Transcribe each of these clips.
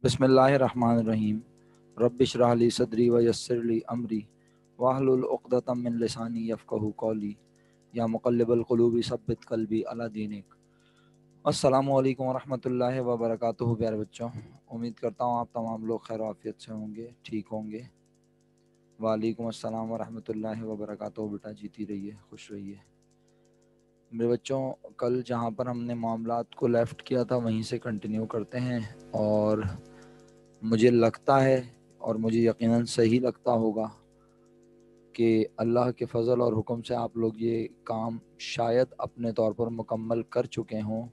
बिस्मिल्लाहिर्रहमानिर्रहीम। रब्बिश्रह ली सदरी व यस्सिर ली अमरी वाहलुल उक़दतम मिन लिसानी यफ़क़हू क़ौली या मुक़ल्लिबल क़ुलूबि सब्बित क़ल्बी अला दीनिक। अस्सलामु अलैकुम वरहमतुल्लाहि व बरकातुहू। प्यारे बच्चों, उम्मीद करता हूँ आप तमाम लोग खैर आफियत से होंगे, ठीक होंगे। वालेकुम अस्सलाम वरहमतुल्लाहि व बरकातुहू। बेटा जीती रहिए, खुश रहिए। मेरे बच्चों, कल जहाँ पर हमने मामलात को लेफ़्ट किया था वहीं से कंटिन्यू करते हैं। और मुझे लगता है और मुझे यकीनन सही लगता होगा कि अल्लाह के फ़ज़ल और हुक्म से आप लोग ये काम शायद अपने तौर पर मुकम्मल कर चुके हों,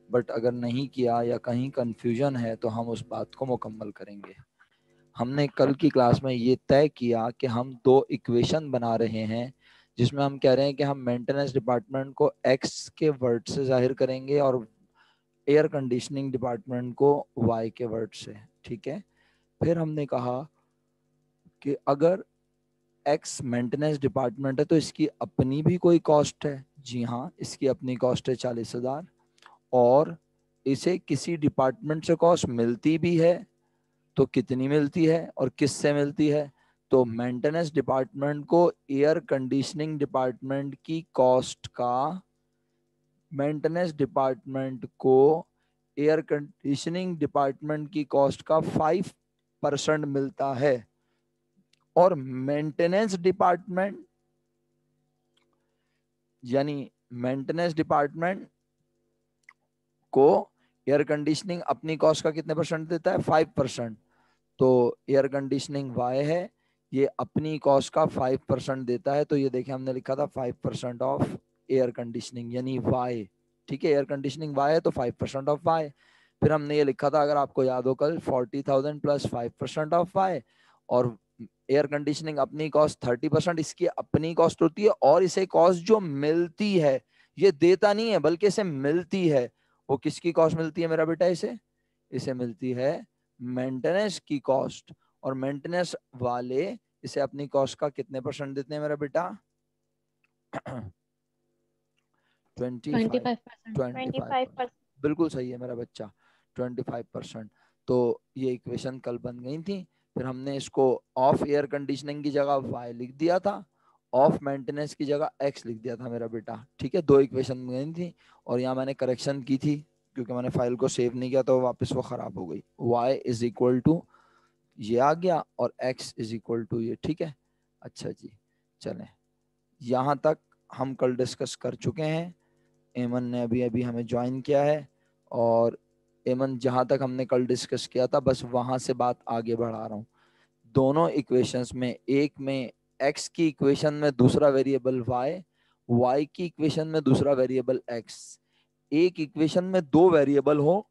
बट अगर नहीं किया या कहीं कन्फ्यूजन है तो हम उस बात को मुकम्मल करेंगे। हमने कल की क्लास में ये तय किया कि हम दो इक्वेशन बना रहे हैं जिसमें हम कह रहे हैं कि हम मेंटेनेंस डिपार्टमेंट को एक्स के वर्ड से जाहिर करेंगे और एयर कंडीशनिंग डिपार्टमेंट को वाई के वर्ड से। ठीक है। फिर हमने कहा कि अगर एक्स मेंटेनेंस डिपार्टमेंट है तो इसकी अपनी भी कोई कॉस्ट है। जी हाँ, इसकी अपनी कॉस्ट है 40,000 और इसे किसी डिपार्टमेंट से कॉस्ट मिलती भी है तो कितनी मिलती है और किससे मिलती है। तो मेंटेनेंस डिपार्टमेंट को एयर कंडीशनिंग डिपार्टमेंट की कॉस्ट का मेंटेनेंस डिपार्टमेंट को एयर कंडीशनिंग डिपार्टमेंट की कॉस्ट का 5% मिलता है। और मेंटेनेंस डिपार्टमेंट यानी मेंटेनेंस डिपार्टमेंट को एयर कंडीशनिंग अपनी कॉस्ट का कितने परसेंट देता है? 5%। तो एयर कंडीशनिंग वाई है, ये अपनी कॉस्ट का 5% देता है। तो ये देखिए हमने लिखा था 5% ऑफ एयर कंडीशनिंग यानी वाई। ठीक है, एयर कंडीशनिंग वाई है तो 5% ऑफ वाई। फिर हमने ये लिखा था, अगर आपको याद हो, कल 40,000 प्लस 5% ऑफ वाई और एयर कंडीशनिंग अपनी कॉस्ट 30%। इसकी अपनी कॉस्ट होती है और इसे कॉस्ट जो मिलती है, ये देता नहीं है बल्कि इसे मिलती है। वो किसकी कॉस्ट मिलती है मेरा बेटा? इसे मिलती है मेंटेनेंस की कॉस्ट। और मेंटेनेंस वाले इसे अपनी कॉस्ट का कितने परसेंट देते हैं मेरा बेटा? 25। 25%। बिल्कुल सही है मेरा बच्चा, 25%। तो ये इक्वेशन कल बन गई थी। फिर हमने इसको ऑफ एयर कंडीशनिंग की जगह वाई लिख दिया था, ऑफ मेंटेनेंस की जगह एक्स लिख दिया था मेरा बेटा। ठीक है, दो इक्वेशन बन गई थी और यहाँ मैंने करेक्शन की थी क्योंकि मैंने फाइल को सेव नहीं किया तो वापस वो खराब हो गई। y इज इक्वल टू ये आ गया और x इज इक्वल टू ये। ठीक है, अच्छा जी, चलें। यहाँ तक हम कल डिस्कस कर चुके हैं। एमन ने अभी अभी हमें ज्वाइन किया है और एमन, जहाँ तक हमने कल डिस्कस किया था बस वहाँ से बात आगे बढ़ा रहा हूँ। दोनों इक्वेशंस में, एक में x की इक्वेशन में दूसरा वेरिएबल y की इक्वेशन में दूसरा वेरिएबल x। एक इक्वेशन में दो वेरिएबल हो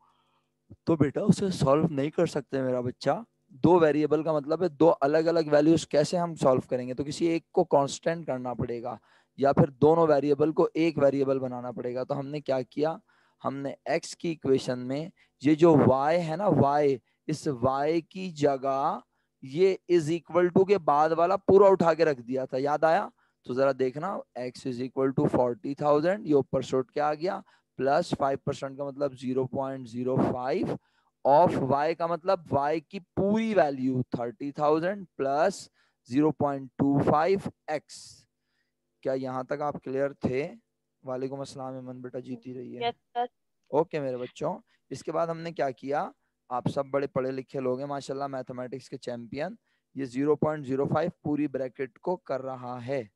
तो बेटा उसे सॉल्व नहीं कर सकते मेरा बच्चा। दो वेरिएबल का मतलब है दो अलग अलग वैल्यूज कैसे हम सॉल्व करेंगे? तो किसी एक को कांस्टेंट करना पड़ेगा या फिर दोनों वेरिएबल को एक वेरिएबल बनाना पड़ेगा। तो हमने क्या किया, हमने x की इक्वेशन में ये जो y है ना, y, इस y की जगह ये इज इक्वल टू के बाद वाला पूरा उठा के रख दिया था, याद आया? तो जरा देखना, x इज इक्वल टू 40,000, ये ऊपर शॉर्ट क्या आ गया, प्लस 5% का मतलब 0.05 ऑफ y का मतलब y की पूरी वैल्यू 30,000 प्लस 0.25 x। क्या यहाँ तक आप क्लियर थे? वालेकुम अस्सलाम इमन बेटा, जीती रही है। ओके मेरे बच्चों, इसके बाद हमने क्या किया, आप सब बड़े पढ़े लिखे लोग हैं माशाल्लाह, मैथमेटिक्स के चैंपियन। ये 0.05 पूरी ब्रैकेट को कर रहा है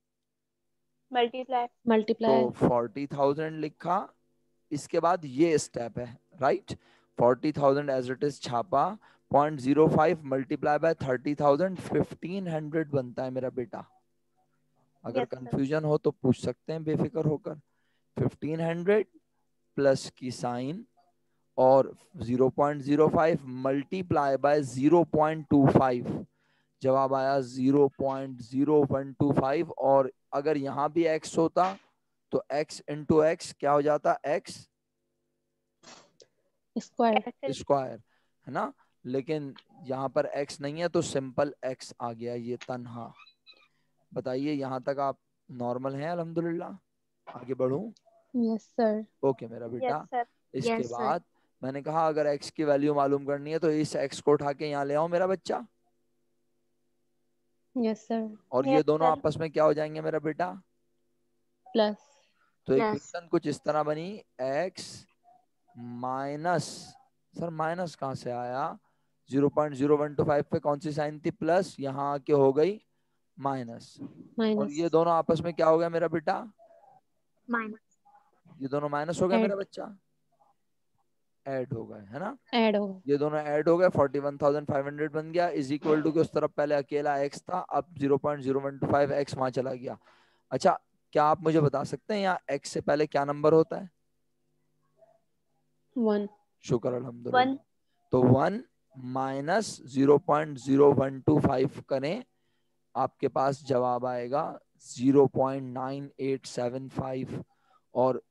मल्टीप्लाई। तो 40,000 लिखा। इसके बाद ये स्टेप है, राइट? 40,000 एज इट इज छापा, 0.05 मल्टीप्लाई बाय 30,000, 1500 बनता है मेरा बेटा। अगर कंफ्यूजन हो तो पूछ सकते हैं बेफिक्र होकर। 1500 प्लस की साइन और 0.05 मल्टीप्लाई बाय 0.25, जवाब आया 0.0125। और अगर यहाँ भी x होता तो x इंटू एक्स क्या हो जाता? x स्क्वायर, है ना? लेकिन यहाँ पर x नहीं है तो सिंपल x आ गया, ये तन्हा। बताइए यहाँ तक आप नॉर्मल हैं? अल्हम्दुलिल्लाह। आगे बढ़ूं? Yes sir. ओके मेरा बेटा। इसके बाद मैंने कहा अगर x की वैल्यू मालूम करनी है तो इस x को उठा के यहाँ ले आओ मेरा बच्चा, यस सर। और ये दोनों आपस में क्या हो जाएंगे मेरा बेटा, प्लस। तो इक्वेशन कुछ इस तरह बनी, x माइनस, सर माइनस कहाँ से आया, 0.0125 पे कौन सी साइन थी, प्लस, यहाँ आके हो गई माइनस, और ये दोनों आपस में क्या हो गया मेरा बेटा, माइनस। ये दोनों माइनस हो गया मेरा बच्चा, ऐड हो गए, है ना, ऐड हो, ये दोनों ऐड हो गए, 41,500 बन गया, इज इक्वल टू के उस तरफ पहले अकेला x था, अब 0.0125 x वहां चला गया। अच्छा, क्या आप मुझे बता सकते हैं यहाँ x से पहले क्या नंबर होता है, 1। शुक्र अल्हम्दुलिल्लाह, तो 1 माइनस 0.0125 करें, आपके पास जवाब आएगा 0.9875, और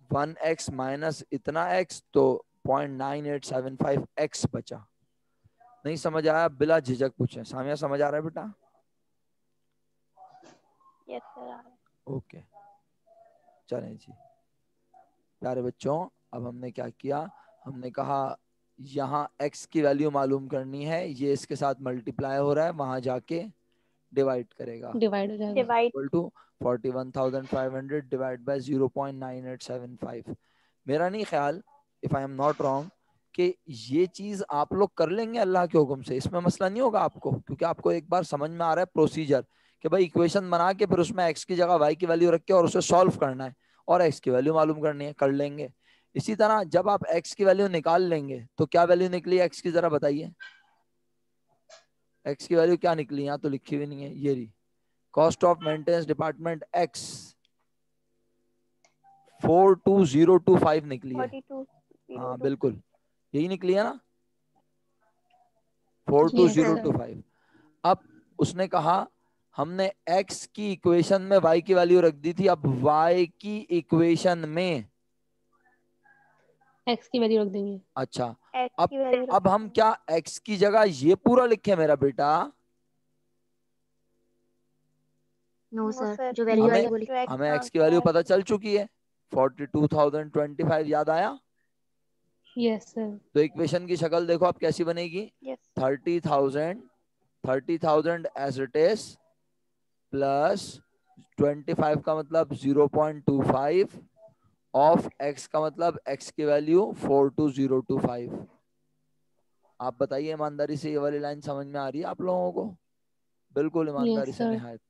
1x माइनस इतना x, तो 0.9875x बचा। नहीं समझ आया बिला झिझक पूछे, सामिया समझ आ रहा है बेटा? Yes sir. ओके, चलें जी प्यारे बच्चों, अब हमने क्या किया, हमने कहा यहाँ x की वैल्यू मालूम करनी है, ये इसके साथ मल्टीप्लाई हो रहा है, वहां जाके डिवाइड करेगा, डिवाइड हो जाएगा, डिवाइड टू 41,500 डिवाइड बाय 0.9875। मेरा नहीं ख्याल, if I am not wrong, कि ये चीज आप लोग कर लेंगे अल्लाह के हुक्म से, इसमें मसला नहीं होगा आपको, क्योंकि आपको एक बार समझ में आ रहा है प्रोसीजर कि भाई इक्वेशन बना के फिर उसमें x की जगह y की वैल्यू रख के और उसे सॉल्व करना है और x की वैल्यू मालूम करनी है, कर लेंगे। इसी तरह जब आप x की वैल्यू निकाल लेंगे तो क्या वैल्यू निकली x की, जरा बताइए, x की वैल्यू क्या निकली, यहाँ तो लिखी हुई नहीं है, ये रही, cost of maintenance department x 42025 निकली है, हाँ 4202। बिल्कुल यही निकली है ना, यस सर। 42025। अब उसने कहा हमने x की इक्वेशन में y की वैल्यू रख दी थी, अब y की इक्वेशन में एक्स की वैल्यू रख देंगे। अच्छा, एक्स की वैल्यू अब हम क्या x की जगह ये पूरा लिखे मेरा बेटा, नो सर, जो हमें वैल्यू आई वो लिख, हमें x की वैल्यू पता चल चुकी है, 42,025 याद आया, यस सर। तो इक्वेशन की शक्ल देखो अब कैसी बनेगी, yes 30,000 as it is plus 25 का मतलब 0.25 ऑफ x का मतलब x की वैल्यू 42025। आप बताइए ईमानदारी से, ये वाली लाइन समझ में आ रही है आप लोगों को? बिल्कुल ईमानदारी यस से सर। निहायत।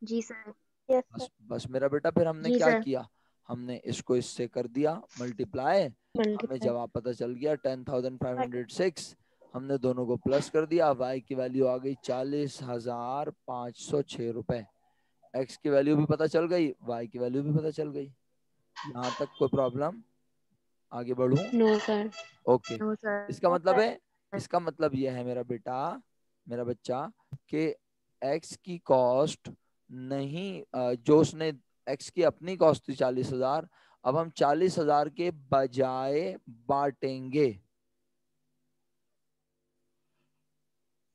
जी सर, यस बस सर, बस मेरा बेटा, फिर हमने जी क्या सर, किया, हमने इसको इससे कर दिया मल्टीप्लाई, हमें मल्टीप्लाई। जवाब पता चल गया 10,506, हमने दोनों को प्लस कर दिया, y की वैल्यू आ गई 40,506 रुपए, x की वैल्यू भी पता चल गई, y की वैल्यू भी पता चल गई, यहाँ तक कोई प्रॉब्लम? आगे बढ़ूं? No sir. Okay, no sir, इसका मतलब है, इसका मतलब यह है मेरा बेटा, मेरा बच्चा, कि x की कॉस्ट नहीं, जो उसने x की अपनी कॉस्ट थी 40,000, अब हम 40,000 के बजाय बांटेंगे,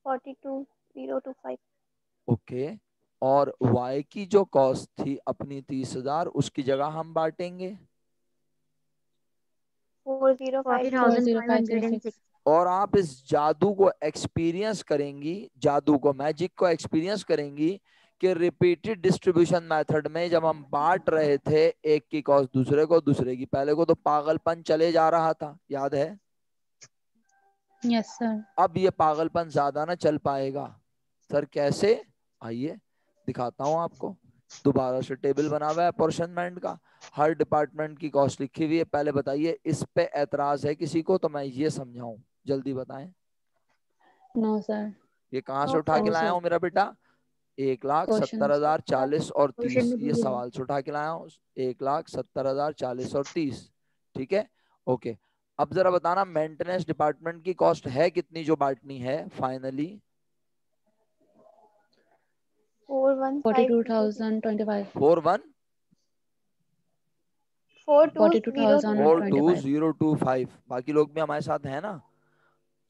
42,025। ओके, और y की जो कॉस्ट थी अपनी 30,000, उसकी जगह हम बांटेंगे, 40,506। और आप इस जादू को एक्सपीरियंस करेंगी, जादू को, मैजिक को एक्सपीरियंस करेंगी कि रिपीटेड डिस्ट्रीब्यूशन मेथड में जब हम बांट रहे थे एक की कॉस्ट दूसरे को, दूसरे की पहले को, तो पागलपन चले जा रहा था, याद है? Yes sir. अब ये पागलपन ज्यादा ना चल पाएगा। सर कैसे? आइए दिखाता हूं आपको, दोबारा से टेबल बना हुआ है अपॉर्शनमेंट का, हर डिपार्टमेंट की कॉस्ट लिखी हुई है, पहले बताइए इस पे एतराज है किसी को तो मैं ये समझाऊं, जल्दी बताएं। No sir. ये कहाँ से नो उठा के सर, लाया हूँ मेरा बेटा, क्वेश्चन 1,70,040 और क्वेश्चन 30, में ये दिए हैं। सवाल से उठा के लाया हूँ, 1,70,040 और 30, ठीक है, ओके। अब जरा बताना मेंटेनेंस डिपार्टमेंट की कॉस्ट है कितनी जो बांटनी है फाइनली? 41,506। 42,025। 41 42,025। 42025। बाकी लोग भी हमारे साथ हैं ना?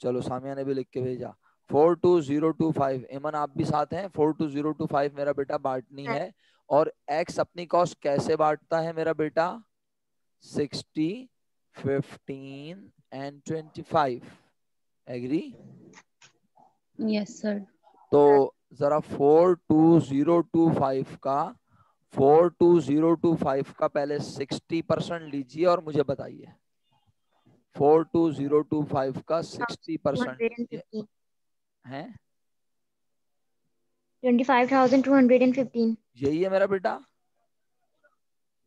चलो सामिया ने भी लिख के भेजा 42025। एमन आप भी साथ हैं? 42025 मेरा बेटा बांटनी है, और एक्स अपनी कॉस्ट कैसे बांटता है मेरा बेटा? 60, 15 and 25. एग्री? Yes sir. तो जरा 42025 का 42025 का पहले 60% लीजिए और मुझे बताइए। 42025 का 60% लीजिए 215 है 25,215 यही है मेरा बेटा।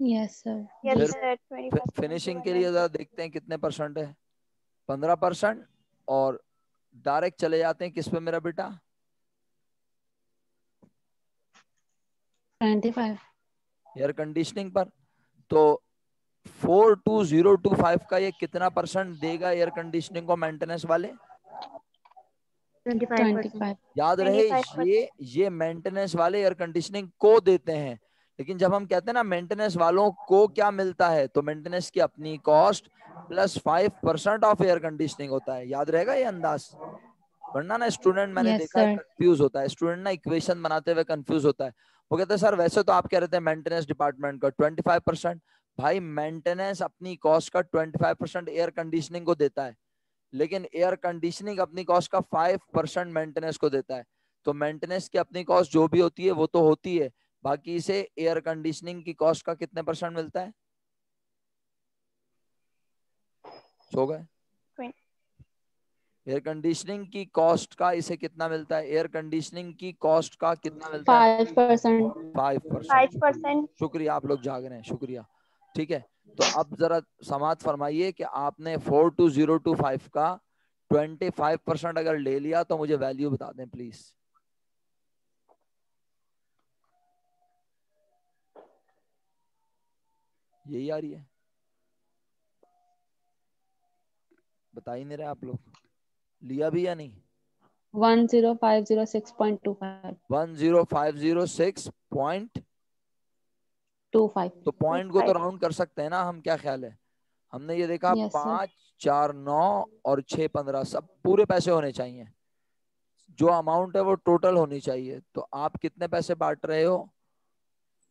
Yes sir. यस फिर सर 25 फिनिशिंग के लिए जरा देखते हैं कितने परसेंट है। 15%। और डायरेक्ट चले जाते हैं किस पे मेरा बेटा? 25। एयर कंडीशनिंग पर। तो 42025 का ये कितना परसेंट देगा एयर कंडीशनिंग को मेंटेनेंस वाले? 25%। 25। याद रहे 25%। ये मेंटेनेंस वाले एयर कंडीशनिंग को देते हैं। लेकिन जब हम कहते हैं ना मेंटेनेंस वालों को क्या मिलता है, तो मेंटेनेंस की अपनी cost plus 5% of air conditioning होता है। याद रहेगा ये अंदाज? वरना ना स्टूडेंट मैंने यस देखा है सर। कंफ्यूज होता है, स्टूडेंट ना इक्वेशन बनाते हुए कंफ्यूज होता है। वो कहते हैं सर वैसे तो आप कह रहे थे मेंटेनेंस डिपार्टमेंट का 25%। भाई मेंटेनेंस अपनी कॉस्ट का 25% एयर कंडीशनिंग को देता है, लेकिन एयर कंडीशनिंग अपनी कॉस्ट का 5% मेंटेनेंस को देता है। तो मेंटेनेंस की अपनी कॉस्ट जो भी होती है वो तो होती है, बाकी से एयर कंडीशनिंग की कॉस्ट का कितने परसेंट मिलता है? सो गए? एयर कंडीशनिंग की कॉस्ट का इसे कितना मिलता है? एयर कंडीशनिंग की कॉस्ट का कितना मिलता है? 5%। 5%। 5%। शुक्रिया, आप लोग जाग रहे हैं, शुक्रिया। ठीक है, तो अब जरा समाज फरमाइए कि आपने 42025 का 25% अगर ले लिया तो मुझे वैल्यू बता दें प्लीज। यही आ रही है? बता ही नहीं रहे आप लोग। लिया भी या नहीं? 10506.25। 10506.25। 25। तो पॉइंट को तो 25। राउंड कर सकते हैं ना हम, क्या ख्याल है? हमने ये देखा यस सर। 5 4 9 और 6 15 सब पूरे पैसे होने चाहिए। जो अमाउंट है वो टोटल होनी चाहिए। तो आप कितने पैसे बांट रहे हो?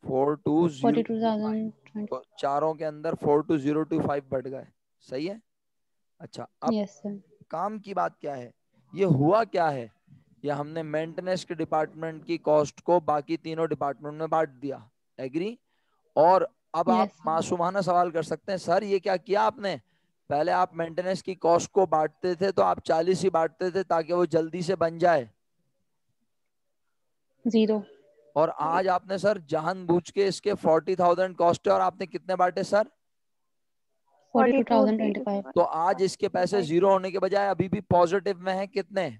42025। 42,020। तो चारों के अंदर 42025 बढ़ गए। सही है। अच्छा, अब यस सर। काम की बात क्या है? ये हुआ क्या है? ये हमने मेंटेनेंस के डिपार्टमेंट की कॉस्ट को बाकी तीनों डिपार्टमेंट में बांट दिया। एग्री? और अब आप यस सर। मासूमाना सवाल कर सकते हैं, सर ये क्या किया आपने? पहले आप मेंटेनेंस की कॉस्ट को बांटते थे तो आप 40 ही बांटते थे ताकि वो जल्दी से बन जाए, 0। और आज आपने सर जानबूझ के इसके 40,000 कॉस्ट है और आपने कितने बांटे सर? 42,025। तो आज इसके पैसे 0 होने के बजाय अभी भी पॉजिटिव में है कितने?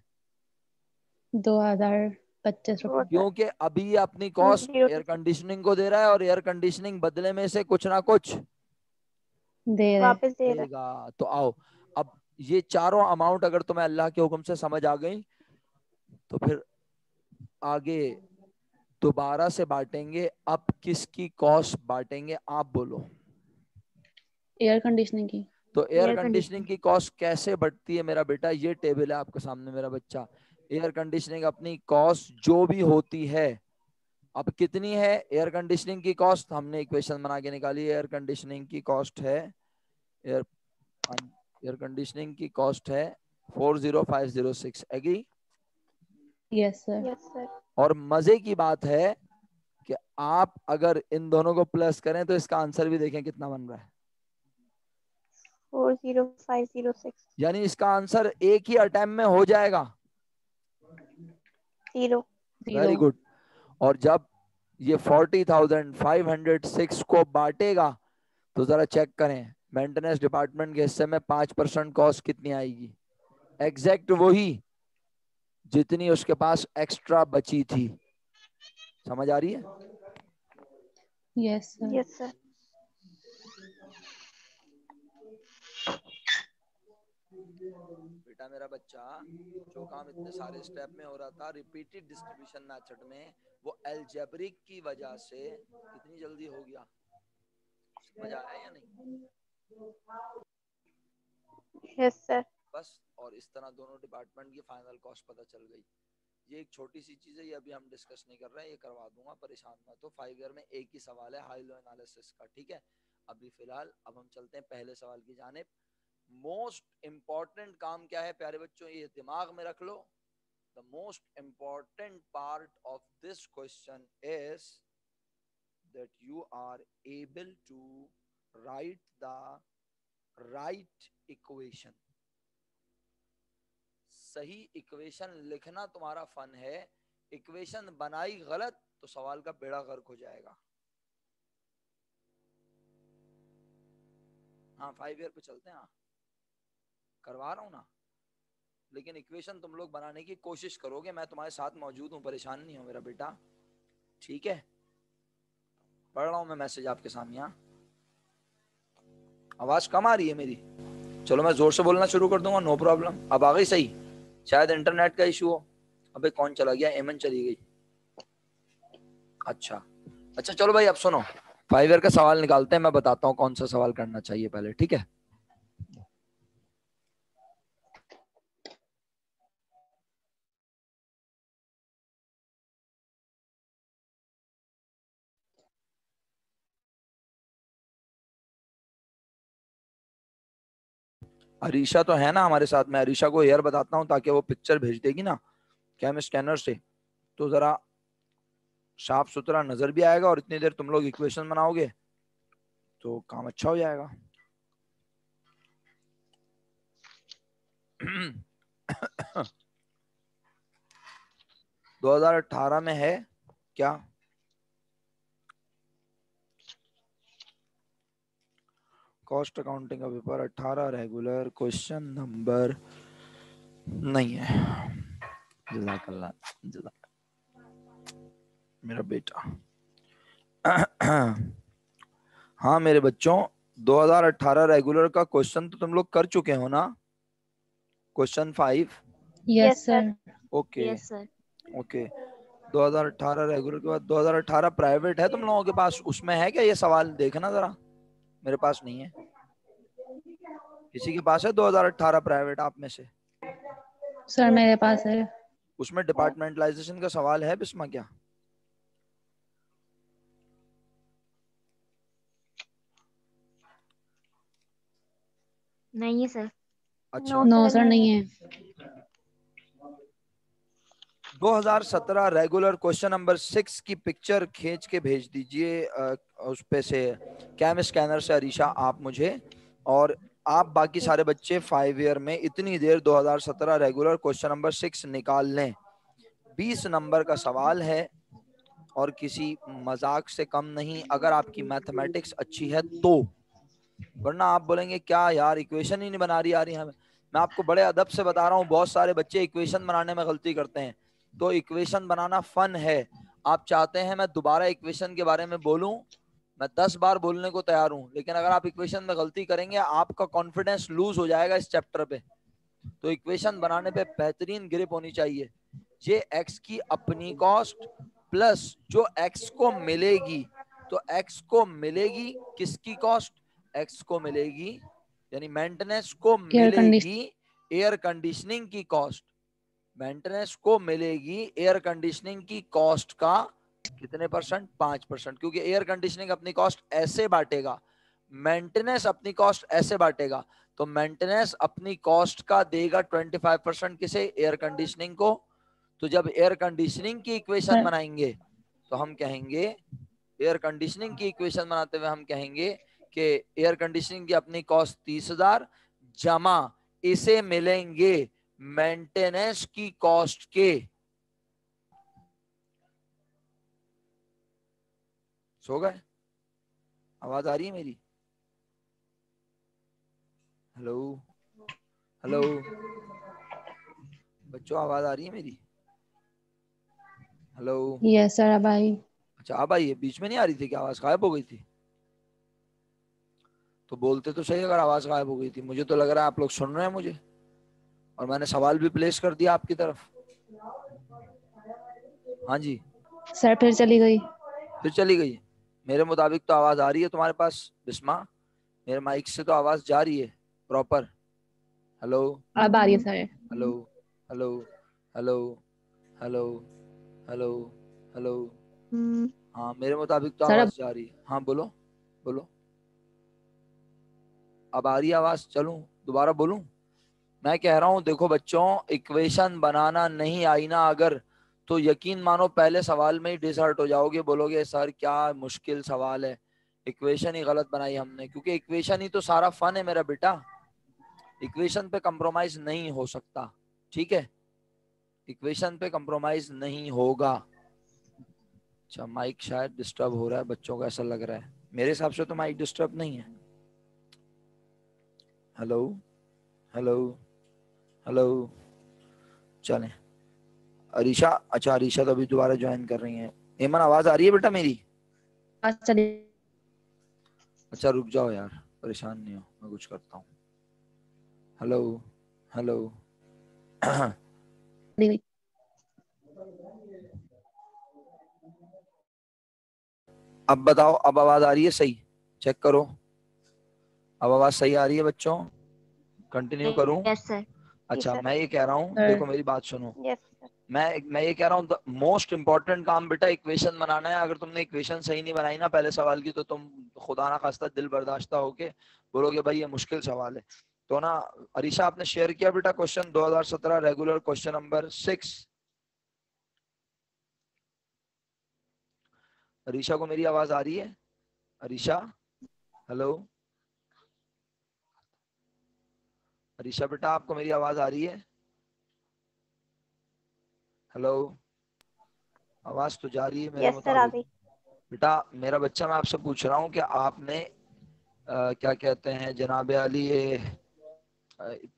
2,025 रुपये। क्योंकि अभी ये अपनी कॉस्ट एयर कंडीशनिंग को दे रहा है और एयर कंडीशनिंग बदले में से कुछ ना कुछ दे रहे। वापस दे रहा है। देगा। तो आओ, अब ये चारों अमाउंट अगर तुम्हें अल्लाह के हुक्म से समझ आ गई तो फिर आगे दोबारा से बांटेंगे। अब किसकी कॉस्ट बांटेंगे आप बोलो? एयर कंडीशनिंग की। तो एयर एयर कंडीशनिंग कंडीशनिंग। की कॉस्ट कैसे बढ़ती है मेरा बेटा? ये टेबल है आपके सामने मेरा बच्चा। एयर कंडीशनिंग अपनी कॉस्ट जो भी होती है, अब कितनी है एयर कंडीशनिंग की कॉस्ट? हमने इक्वेशन बना के निकाली। एयर कंडीशनिंग की कॉस्ट है, एयर एयर कंडीशनिंग की कॉस्ट है 40506। Agree? Yes sir. Yes sir. और मजे की बात है कि आप अगर इन दोनों को प्लस करें तो इसका आंसर भी देखें कितना बन रहा है। 40506। यानी इसका आंसर एक ही अटेम्प्ट में हो जाएगा। 0। वेरी 0। गुड। और जब ये 40,506 को बांटेगा तो जरा चेक करें मेंटेनेंस डिपार्टमेंट के हिस्से में 5% कॉस्ट कितनी आएगी? एग्जैक्ट वही जितनी उसके पास एक्स्ट्रा बची थी। समझ आ रही है? Yes sir. Yes sir. बेटा मेरा बच्चा, जो काम इतने सारे स्टेप में हो रहा था रिपीटेड डिस्ट्रीब्यूशन मेथड में, वो अलजेब्रिक की वजह से इतनी जल्दी हो गया। समझ आया या नहीं? Yes sir. बस, और इस तरह दोनों डिपार्टमेंट की फाइनल कॉस्ट पता चल गई। ये एक छोटी सी चीज है, ये अभी हम डिस्कस नहीं कर रहे हैं, ये करवा दूंगा, परेशान मत हो। 5 ईयर में एक ही सवाल है हाई लो एनालिसिस का, ठीक है? अभी फिलहाल अब हम चलते हैं पहले सवाल की जानिब। मोस्ट इंपॉर्टेंट काम क्या है प्यारे बच्चों, ये दिमाग में रख लो। The most important part of this question is that you are able to write the right equation. सही इक्वेशन लिखना तुम्हारा फन है। इक्वेशन बनाई गलत तो सवाल का बेड़ा गर्क हो जाएगा। हाँ 5 ईयर पे चलते हैं, हाँ करवा रहा हूँ ना, लेकिन इक्वेशन तुम लोग बनाने की कोशिश करोगे, मैं तुम्हारे साथ मौजूद हूँ, परेशान नहीं हो मेरा बेटा, ठीक है। पढ़ रहा हूँ मैं मैसेज आपके सामने। यहाँ आवाज कम आ रही है मेरी? चलो मैं जोर से बोलना शुरू कर दूंगा, नो प्रॉब्लम। अब आ गई सही? शायद इंटरनेट का इशू हो। अबे कौन चला गया? एमन चली गई। अच्छा अच्छा चलो भाई अब सुनो, 5 ईयर का सवाल निकालते हैं। मैं बताता हूँ कौन सा सवाल करना चाहिए पहले, ठीक है। अरीशा तो है ना हमारे साथ में? अरीशा को एयर बताता हूँ ताकि वो पिक्चर भेज देगी ना कैम स्कैनर से, तो जरा साफ सुथरा नजर भी आएगा और इतनी देर तुम लोग इक्वेशन बनाओगे तो काम अच्छा हो जाएगा। 2018 में है क्या? कॉस्ट अकाउंटिंग का पेपर 18 रेगुलर क्वेश्चन नंबर नहीं है। जज़ाकल्लाह मेरा बेटा। हाँ मेरे बच्चों, 2018 रेगुलर का क्वेश्चन तो तुम लोग कर चुके हो ना? Question 5। Yes sir. Okay okay. 2018 regular के बाद 2018 प्राइवेट है तुम लोगों के पास? उसमें है क्या ये सवाल? देखना जरा, मेरे पास नहीं है। किसी के पास है 2018 प्राइवेट आप में से? सर मेरे पास है। उसमें डिपार्टमेंटलाइजेशन का सवाल है बिस्मा क्या? नहीं है सर। अच्छा नो सर नहीं है। 2017 रेगुलर क्वेश्चन नंबर 6 की पिक्चर खींच के भेज दीजिए उस पे से कैम स्कैनर से अरीशा आप मुझे, और आप बाकी सारे बच्चे 5 ईयर में इतनी देर 2017 रेगुलर क्वेश्चन नंबर 6 निकाल लें। 20 नंबर का सवाल है और किसी मजाक से कम नहीं, अगर आपकी मैथमेटिक्स अच्छी है तो। वरना आप बोलेंगे क्या यार इक्वेशन ही नहीं बना रही आ रही हमें। मैं आपको बड़े अदब से बता रहा हूँ, बहुत सारे बच्चे इक्वेशन बनाने में गलती करते हैं। तो इक्वेशन बनाना फन है। आप चाहते हैं मैं दोबारा इक्वेशन के बारे में बोलूं, मैं 10 बार बोलने को तैयार हूं, लेकिन अगर आप इक्वेशन में गलती करेंगे आपका कॉन्फिडेंस लूज हो जाएगा इस चैप्टर पे। तो इक्वेशन बनाने पे बेहतरीन ग्रिप होनी चाहिए। ये एक्स की अपनी कॉस्ट प्लस जो एक्स को मिलेगी, तो एक्स को मिलेगी किसकी कॉस्ट? एक्स को मिलेगी यानी मेंटेनेंस को एयर मिलेगी एयर कंडीशनिंग की कॉस्ट। मेंटेनेंस को मिलेगी एयर कंडीशनिंग की कॉस्ट का कितने परसेंट? 5%। क्योंकि एयर कंडीशनिंग अपनी कॉस्ट ऐसे बांटेगा, मेंटेनेंस अपनी कॉस्ट ऐसे बांटेगा। तो मेंटेनेंस अपनी कॉस्ट का देगा 25% किसे? एयर कंडीशनिंग को। तो जब एयर कंडीशनिंग की इक्वेशन सर। बनाएंगे तो हम कहेंगे, एयर कंडीशनिंग की इक्वेशन बनाते हुए हम कहेंगे कि एयर कंडीशनिंग की अपनी कॉस्ट 30,000 जमा इसे मिलेंगे मेंटेनेंस की कॉस्ट के। सो गए? आवाज आ रही है मेरी? हेलो हेलो बच्चों, आवाज आ रही है मेरी? हेलो। यस सर अब आई। अच्छा अब आई है? बीच में नहीं आ रही थी क्या? आवाज गायब हो गई थी? तो बोलते तो सही अगर आवाज गायब हो गई थी। मुझे तो लग रहा है आप लोग सुन रहे हैं मुझे, और मैंने सवाल भी प्लेस कर दिया आपकी तरफ। हाँ जी। सर फिर चली गई। फिर चली गई? मेरे मुताबिक तो आवाज आ रही है तुम्हारे पास बिस्मा। मेरे माइक से तो आवाज जा रही है प्रॉपर। हेलो अब आ रही है sir. Hello hello hello hello hello hello. हाँ मेरे मुताबिक तो सर अब आवाज जा रही है। हाँ बोलो बोलो। अब आ रही है आवाज? चलूं दोबारा बोलूं? मैं कह रहा हूं देखो बच्चों, इक्वेशन बनाना नहीं आई ना अगर, तो यकीन मानो पहले सवाल में ही डिसहर्ट हो जाओगे, बोलोगे सर क्या मुश्किल सवाल है, इक्वेशन ही गलत बनाई हमने। क्योंकि इक्वेशन ही तो सारा फन है मेरा बेटा, इक्वेशन पे कंप्रोमाइज नहीं हो सकता, ठीक है? इक्वेशन पे कंप्रोमाइज नहीं होगा। अच्छा, माइक शायद डिस्टर्ब हो रहा है बच्चों को, ऐसा लग रहा है। मेरे हिसाब से तो माइक डिस्टर्ब नहीं है। हेलो हेलो हेलो, चलें। अरीशा, अच्छा अरीशा तो अभी दोबारा ज्वाइन कर रही हैं। एमन आवाज आ रही है बेटा मेरी? आज चली अच्छा रुक जाओ यार, परेशान नहीं हो, मैं कुछ करता हूँ। हेलो हेलो गई। अब बताओ, अब आवाज आ रही है सही? चेक करो, अब आवाज सही आ रही है बच्चों? कंटिन्यू करूं? Yes sir. जी अच्छा, सर। मैं ये कह रहा हूँ, सर देखो मेरी बात सुनो। Yes sir. मैं ये कह रहा हूँ मोस्ट इंपॉर्टेंट काम बेटा इक्वेशन बनाना है। अगर तुमने इक्वेशन सही नहीं बनाई ना पहले सवाल की, तो तुम खुदा ना खास्ता दिल बर्दाश्ता होके बोलोगे भाई ये मुश्किल सवाल है। तो ना अरीशा, आपने शेयर किया बेटा question 2017 regular question number 6? Arisha को मेरी आवाज आ रही है? अरीशा, हेलो अरीशा बेटा, आपको मेरी आवाज आ रही है? हेलो, आवाज तो जा रही है मेरे यस सर आ मुताबिक। गई। बेटा मेरा बच्चा, मैं आपसे पूछ रहा हूँ कि आपने क्या कहते हैं जनाब अली, ये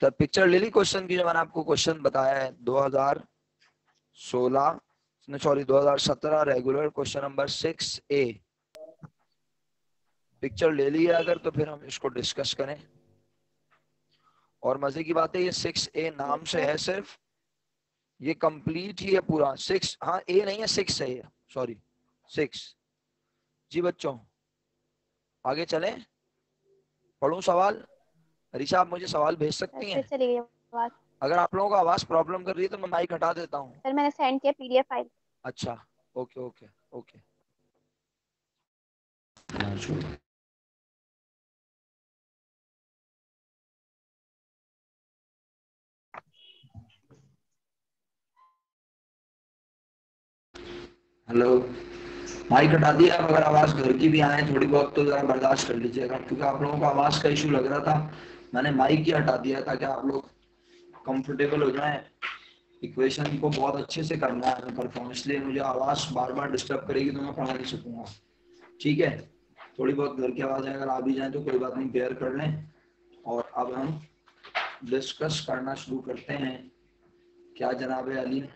पिक्चर ले ली क्वेश्चन की जो मैंने आपको क्वेश्चन बताया है 2016, sorry 2017 regular question number 6A? Picture ले ली है अगर, तो फिर हम इसको डिस्कस करें। और मजे की बात है ये 6A यस नाम से सर। है सिर्फ, ये कंप्लीट ही है पूरा। 6, हाँ ए नहीं है, 6 है ये, सॉरी 6। जी बच्चों, आगे चलें, पढ़ूं सवाल? ऋषा आप मुझे सवाल भेज सर सकती फिर हैं? चली गई आवाज। अगर आप लोगों को आवाज प्रॉब्लम कर रही है तो मैं माइक हटा देता हूँ। सर मैंने सेंड किया पीडीएफ फाइल। अच्छा, okay okay okay. Hello, mike हटा दिया। अब अगर आवाज घर की भी आए थोड़ी बहुत तो जरा बर्दाश्त कर लीजिएगा, क्योंकि आप लोगों को आवाज का इशू लग रहा था। मैंने माइक ही हटा दिया ताकि आप लोग कंफर्टेबल हो जाएं। इक्वेशन को बहुत अच्छे से करना है परफॉर्म, इसलिए मुझे आवाज बार बार डिस्टर्ब करेगी तो मैं पढ़ा नहीं सकूंगा, ठीक है? थोड़ी बहुत घर की आवाज अगर आ भी जाए तो कोई बात नहीं, बेयर कर लें। और अब हम डिस्कस करना शुरू करते हैं। क्या जनाब अली,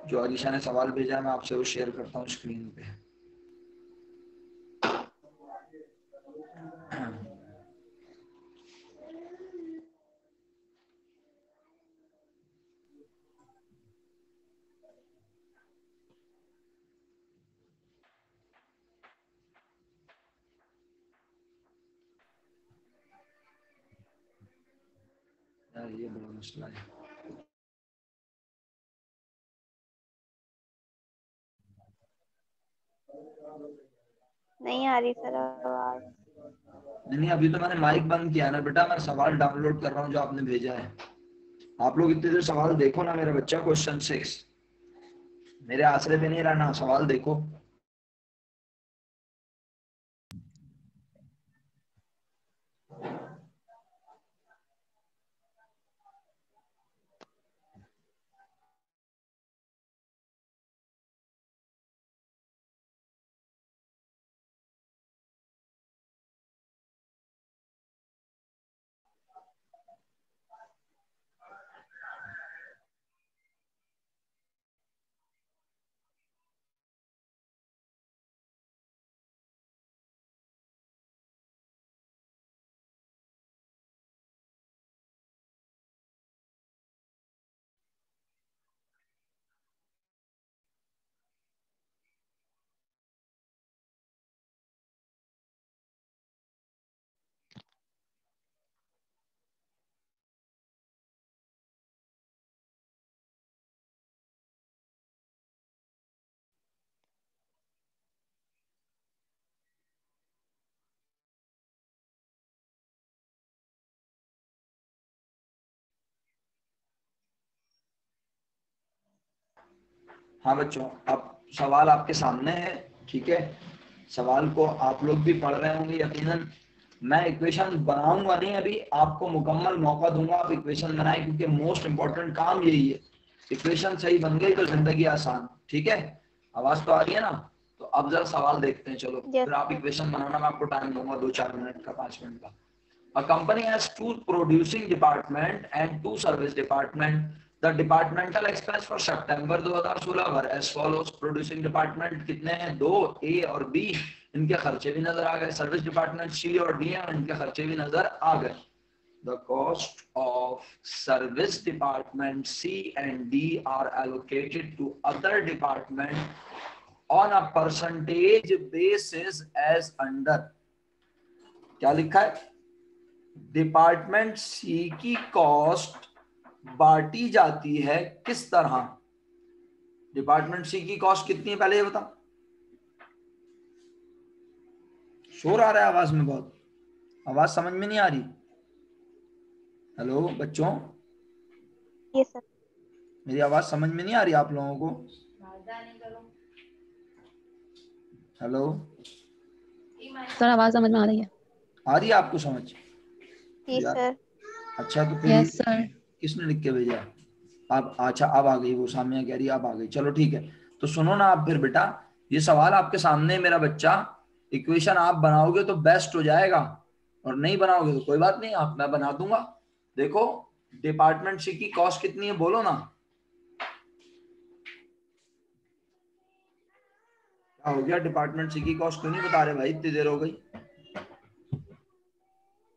जो अलीशा ने सवाल भेजा है मैं आपसे वो शेयर करता हूँ स्क्रीन पे। यार ये बड़ा मसला है। नहीं आ रही सर आवाज। नहीं नहीं, अभी तो मैंने माइक बंद किया है ना बेटा, मैं सवाल डाउनलोड कर रहा हूँ जो आपने भेजा है। आप लोग इतनी देर सवाल देखो ना मेरा बच्चा, क्वेश्चन 6, मेरे आसरे पे नहीं रहना, सवाल देखो। हाँ बच्चों, अब सवाल आपके सामने है, ठीक है। सवाल को आप लोग भी पढ़ रहे होंगे यकीनन। मैं इक्वेशन बनाऊंगा नहीं, अभी आपको मुकम्मल मौका दूंगा आप इक्वेशन बनाएं, क्योंकि मोस्ट इंपॉर्टेंट काम यही है। इक्वेशन सही बन गई तो जिंदगी आसान, ठीक है। आवाज तो आ रही है ना? तो अब जरा सवाल देखते हैं, चलो। Yes, फिर आप इक्वेशन बनाना, मैं आपको टाइम दूंगा 2-4 मिनट का, 5 मिनट का। A company has 2 producing department and 2 service department. The departmental expense for September 2016 were as follows. Producing department कितने हैं? 2, A और B, इनके खर्चे भी नजर आ गए। सर्विस डिपार्टमेंट C और D हैं, इनके खर्चे भी नजर आ गए। The cost of service department C and D are allocated to other department on a percentage basis as under. क्या लिखा है? डिपार्टमेंट सी की कॉस्ट बांटी जाती है किस तरह? डिपार्टमेंट सी की कॉस्ट कितनी है पहले ये बताओ। शोर आ रहा है आवाज में बहुत, आवाज समझ में नहीं आ रही। हेलो बच्चों, yes sir. मेरी आवाज समझ में नहीं आ रही आप लोगों को? हेलो सर आवाज समझ में आ रही है? आ रही है आपको समझ? जी यार सर. अच्छा, तो फिर यस सर। किसने लिख के भेजा? आप अच्छा, अब आ गई, वो सामने कह रही है अब आ गई। चलो ठीक है, तो सुनो ना आप फिर बेटा, ये सवाल आपके सामने है मेरा बच्चा। इक्वेशन आप बनाओगे तो बेस्ट हो जाएगा, और नहीं बनाओगे तो कोई बात नहीं, आप मैं बना दूंगा। देखो, डिपार्टमेंट सी की कॉस्ट कितनी है बोलो ना। क्या हो गया? डिपार्टमेंट सी की कॉस्ट क्यों नहीं बता रहे भाई? इतनी देर हो गई।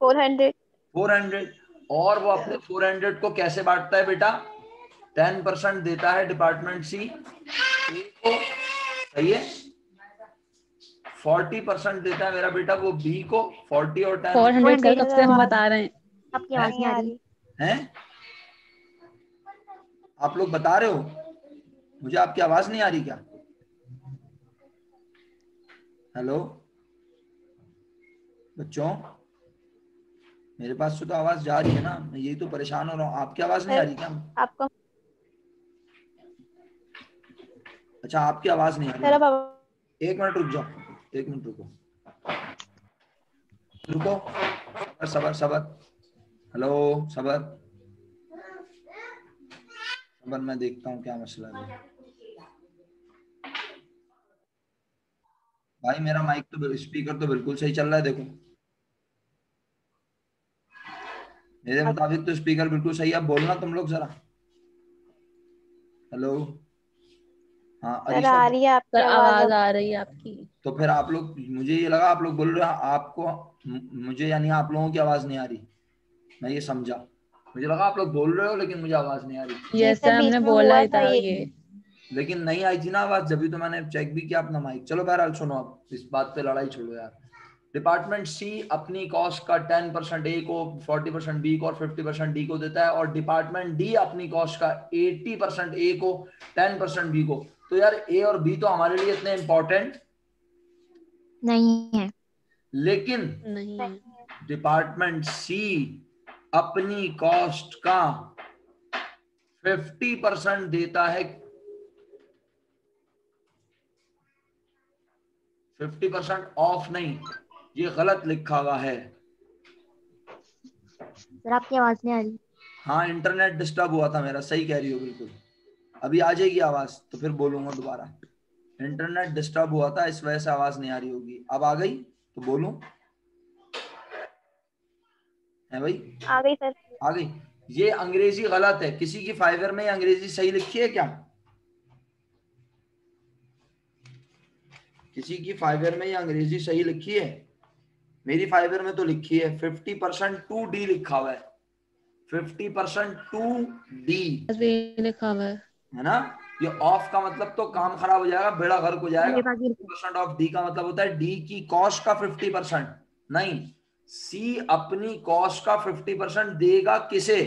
400. 400। और वो अपने 400 को कैसे बांटता है बेटा? 10% देता है डिपार्टमेंट सी को, सही है। 40% देता है मेरा बेटा वो बी को। 40 और 10 400 सर कब से हम बता रहे हैं। आपकी आवाज नहीं आ रही. हैं? आप लोग बता रहे हो, मुझे आपकी आवाज नहीं आ रही क्या? हेलो बच्चों, मेरे पास तो आवाज जा रही है ना, मैं यही तो परेशान हो रहा हूँ, आपकी आवाज नहीं आ रही क्या? आपका अच्छा, आपकी आवाज नहीं आ सर. अब रही। एक मिनट रुक जाओ, एक मिनट रुको, रुको, सबर सबर सबर। हेलो सबर सबर, मैं देखता हूँ क्या मसला है। भाई मेरा माइक तो, स्पीकर तो बिल्कुल सही चल रहा है, देखो मेरे मुताबिक तो स्पीकर बिल्कुल सही है। अब बोलना तुम लोग जरा। हेलो, हाँ सर अरीशा। आ रही है आपकी सर आवाज आवाज अब. आ रही है आपकी। तो फिर आप लोग, मुझे ये लगा आप लोग बोल रहे हो आपको, मुझे यानी आप लोगों की आवाज नहीं आ रही, मैं ये समझा। मुझे लगा आप लोग बोल रहे हो लेकिन मुझे आवाज नहीं आ रही। जी यस सर, सर बीच हमने में बोला हुआ ही था था ये. ये। लेकिन नहीं आई थी ना आवाज, जब भी तो मैंने चेक भी किया अपना माइक। चलो बहरहाल सुनो, अब इस बात पे लड़ाई छोड़ो यार। डिपार्टमेंट सी अपनी कॉस्ट का 10% ए को, 40% बी को और 50% डी को देता है, और डिपार्टमेंट डी अपनी कॉस्ट का 80% ए को, 10% बी को। तो यार ए और बी तो हमारे लिए इतने इंपॉर्टेंट नहीं है. लेकिन नहीं है। डिपार्टमेंट सी अपनी कॉस्ट का 50% देता है। 50% ऑफ नहीं, ये गलत लिखा हुआ है। सर आपकी आवाज नहीं आ रही. हाँ, इंटरनेट डिस्टर्ब हुआ था मेरा, सही कह रही हो बिल्कुल। अभी आ जाएगी आवाज तो फिर बोलूंगा दोबारा। इंटरनेट डिस्टर्ब हुआ था, इस वजह से आवाज नहीं आ रही होगी। अब आ गई तो बोलूं, है भाई? आ गई सर. आ गई। ये अंग्रेजी गलत है, किसी की फाइवर में अंग्रेजी सही लिखी है क्या? किसी की फाइवर में ये अंग्रेजी सही लिखी है? मेरी फाइवर में तो लिखी है 50% टू डी लिखा हुआ है, 50% टू डी, लिखा हुआ है ना? ये ऑफ का मतलब तो काम खराब हो जाएगा, बेड़ा गर्क हो जाएगा। मेरे पास भी. 50% ऑफ डी का मतलब होता है डी की कॉस्ट का 50%। नहीं, सी अपनी कॉस्ट का 50% देगा किसे?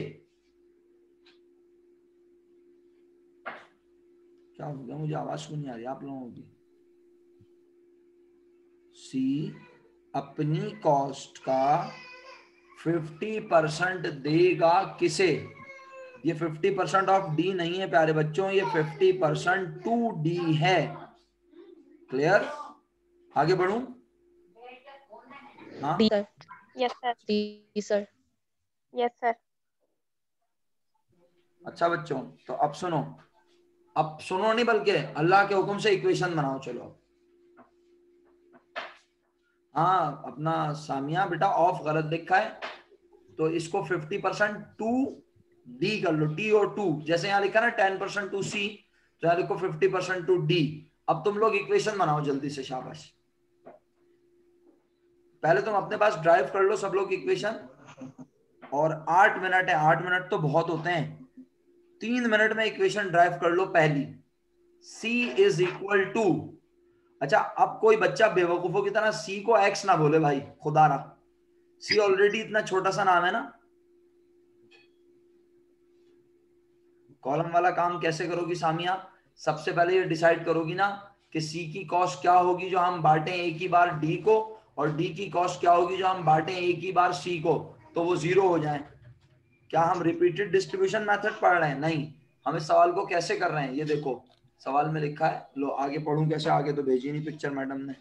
क्या हो गया? मुझे आवाज क्यों नहीं आ रही आप लोगों की? सी अपनी कॉस्ट का 50% देगा किसे? ये 50% ऑफ डी नहीं है प्यारे बच्चों, ये 50% टू डी है। क्लियर? आगे बढ़ूं? हाँ D sir. Yes sir. D sir. Yes sir. अच्छा बच्चों, तो अब सुनो, अब सुनो नहीं बल्कि अल्लाह के हुक्म से इक्वेशन बनाओ। चलो हाँ, अपना सामिया बेटा ऑफ गलत लिखा है, तो इसको 50% टू डी कर लो, टी और टू, जैसे यहाँ लिखा ना 10% टू सी, तो यहाँ लिखो 50% टू डी। अब तुम लोग इक्वेशन बनाओ जल्दी से, शाबाश। पहले तुम अपने पास ड्राइव कर लो सब लोग इक्वेशन, और 8 मिनट है, 8 मिनट तो बहुत होते हैं, 3 मिनट में इक्वेशन ड्राइव कर लो पहली, c इज इक्वल टू। अच्छा, अब कोई बच्चा बेवकूफों की तरह c को x ना बोले भाई, खुदारा, c ऑलरेडी इतना छोटा सा नाम है ना। कॉलम वाला काम कैसे करोगी सामिया? सबसे पहले ये डिसाइड करोगी ना कि c की कॉस्ट क्या होगी जो हम बांटे एक ही बार d को, और d की कॉस्ट क्या होगी जो हम बांटे एक ही बार c को, तो वो 0 हो जाए। क्या हम रिपीटेड डिस्ट्रीब्यूशन मेथड पढ़ रहे हैं? नहीं, हम इस सवाल को कैसे कर रहे हैं ये देखो, सवाल में लिखा है, लो आगे पढ़ूं कैसे, आगे तो भेजी नहीं पिक्चर मैडम ने।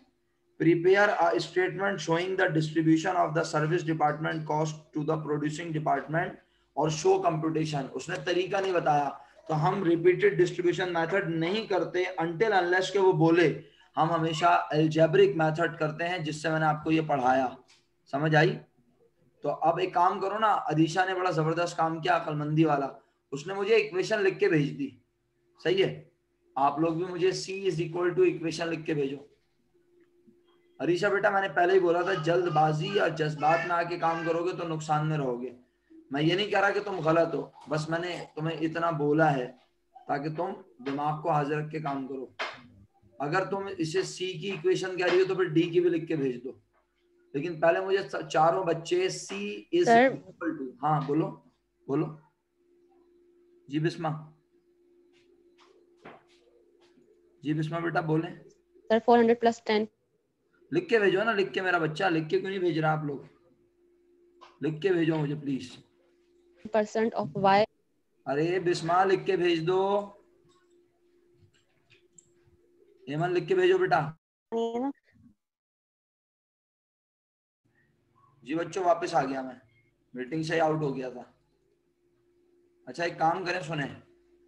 Prepare a statement showing the distribution of the service department cost to the producing department और शो कंप्यूटेशन। उसने तरीका नहीं बताया, तो हम रिपीटेड डिस्ट्रीब्यूशन मेथड नहीं करते अनटिल अनलेस के वो बोले। हम हमेशा अलजेब्रिक मेथड करते हैं, जिससे मैंने आपको ये पढ़ाया। समझ आई? तो अब एक काम करो ना, अदीशा ने बड़ा जबरदस्त काम किया, अकलमंदी वाला, उसने मुझे इक्वेशन लिख के भेज दी। सही है, आप लोग भी मुझे c is equal to equation लिख के भेजो। अरीशा बेटा, मैंने पहले ही बोला था, जल्दबाजी या जज्बात में आके काम करोगे तो नुकसान में रहोगे। मैं ये नहीं कह रहा कि तुम गलत हो, बस मैंने तुम्हें इतना बोला है ताकि तुम दिमाग को हाजिर रख के काम करो। अगर तुम इसे c की इक्वेशन कह रही हो तो फिर d की भी लिख के भेज दो, लेकिन पहले मुझे चारों बच्चे c इज इक्वल टू, हाँ बोलो बोलो जी बिस्मा, जी बिस्मा बेटा बोले सर 400 प्लस 10 लिख के भेजो ना, लिख के, मेरा बच्चा लिख के क्यों नहीं भेज रहा? आप लोग लिख के भेजो मुझे प्लीज। % Of y। अरे बिस्मा लिख के भेज दो, हेमन लिख के भेजो बेटा। जी बच्चों, वापस आ गया मैं, मीटिंग से आउट हो गया था। अच्छा एक काम करें, सुने,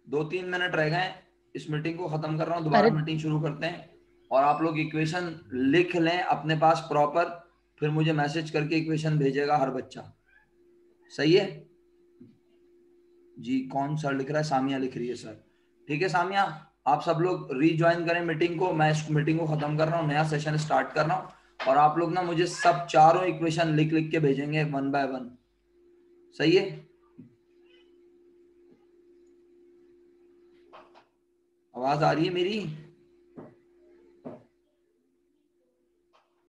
2-3 मिनट रह गए, इस मीटिंग को खत्म कर रहा हूँ, दोबारा मीटिंग शुरू करते हैं, और आप लोग इक्वेशन लिख लें अपने पास प्रॉपर, फिर मुझे मैसेज करके इक्वेशन भेजेगा हर बच्चा। सही है जी? कौन सर लिख रहा है? सामिया लिख रही है सर। ठीक है सामिया, आप सब लोग रीज्वाइन करें मीटिंग को, मैं इस मीटिंग को खत्म कर रहा हूँ, नया सेशन स्टार्ट कर रहा हूँ, और आप लोग ना मुझे सब चारों इक्वेशन लिख लिख के भेजेंगे 1 बाय 1। सही है? आवाज आ रही है मेरी?